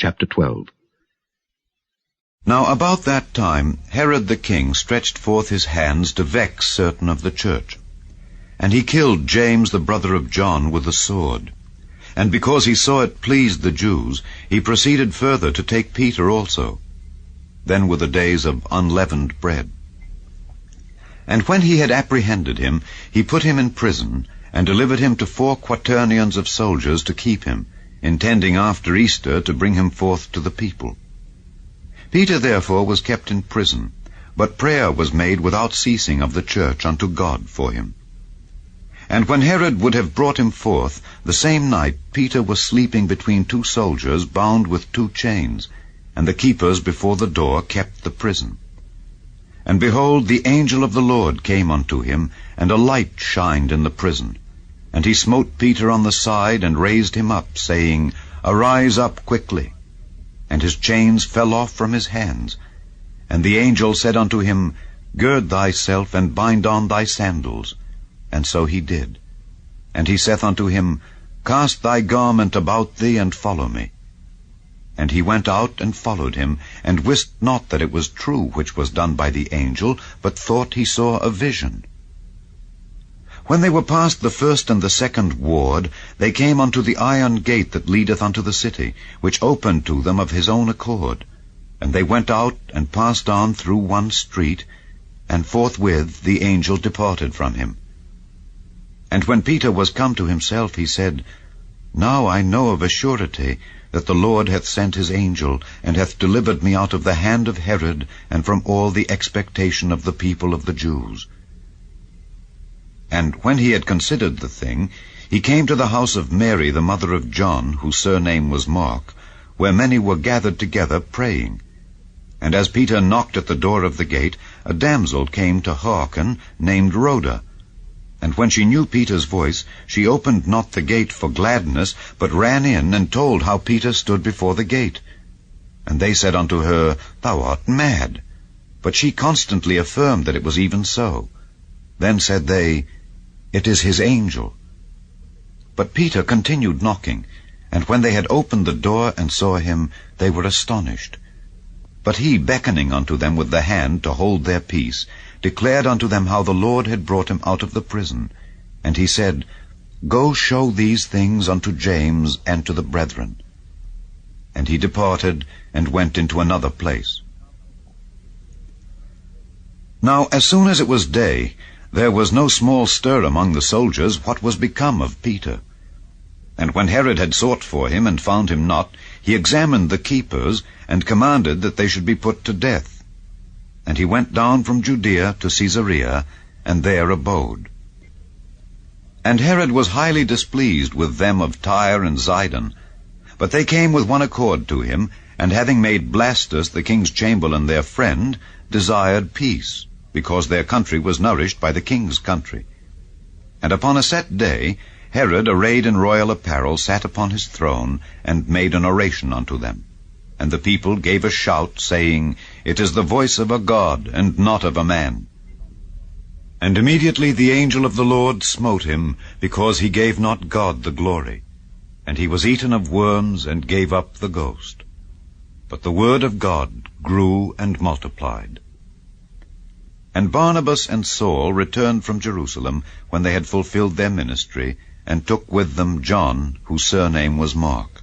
Chapter 12. Now about that time Herod the king stretched forth his hands to vex certain of the church. And he killed James the brother of John with a sword. And because he saw it pleased the Jews, he proceeded further to take Peter also. Then were the days of unleavened bread. And when he had apprehended him, he put him in prison, and delivered him to 4 quaternions of soldiers to keep him, intending after Easter to bring him forth to the people. Peter therefore was kept in prison, but prayer was made without ceasing of the church unto God for him. And when Herod would have brought him forth, the same night Peter was sleeping between 2 soldiers, bound with 2 chains, and the keepers before the door kept the prison. And behold, the angel of the Lord came unto him, and a light shined in the prison. And he smote Peter on the side, and raised him up, saying, Arise up quickly. And his chains fell off from his hands. And the angel said unto him, Gird thyself, and bind on thy sandals. And so he did. And he saith unto him, Cast thy garment about thee, and follow me. And he went out and followed him, and wist not that it was true which was done by the angel, but thought he saw a vision. When they were past the first and the second ward, they came unto the iron gate that leadeth unto the city, which opened to them of his own accord. And they went out and passed on through one street, and forthwith the angel departed from him. And when Peter was come to himself, he said, Now I know of a surety that the Lord hath sent his angel, and hath delivered me out of the hand of Herod, and from all the expectation of the people of the Jews. And when he had considered the thing, he came to the house of Mary, the mother of John, whose surname was Mark, where many were gathered together praying. And as Peter knocked at the door of the gate, a damsel came to hearken, named Rhoda. And when she knew Peter's voice, she opened not the gate for gladness, but ran in, and told how Peter stood before the gate. And they said unto her, Thou art mad. But she constantly affirmed that it was even so. Then said they, It is his angel. But Peter continued knocking, and when they had opened the door and saw him, they were astonished. But he, beckoning unto them with the hand to hold their peace, declared unto them how the Lord had brought him out of the prison. And he said, Go show these things unto James and to the brethren. And he departed, and went into another place. Now as soon as it was day, there was no small stir among the soldiers what was become of Peter. And when Herod had sought for him, and found him not, he examined the keepers, and commanded that they should be put to death. And he went down from Judea to Caesarea, and there abode. And Herod was highly displeased with them of Tyre and Zidon. But they came with one accord to him, and having made Blastus the king's chamberlain their friend, desired peace, because their country was nourished by the king's country. And upon a set day, Herod, arrayed in royal apparel, sat upon his throne, and made an oration unto them. And the people gave a shout, saying, It is the voice of a God, and not of a man. And immediately the angel of the Lord smote him, because he gave not God the glory. And he was eaten of worms, and gave up the ghost. But the word of God grew and multiplied. And Barnabas and Saul returned from Jerusalem, when they had fulfilled their ministry, and took with them John, whose surname was Mark.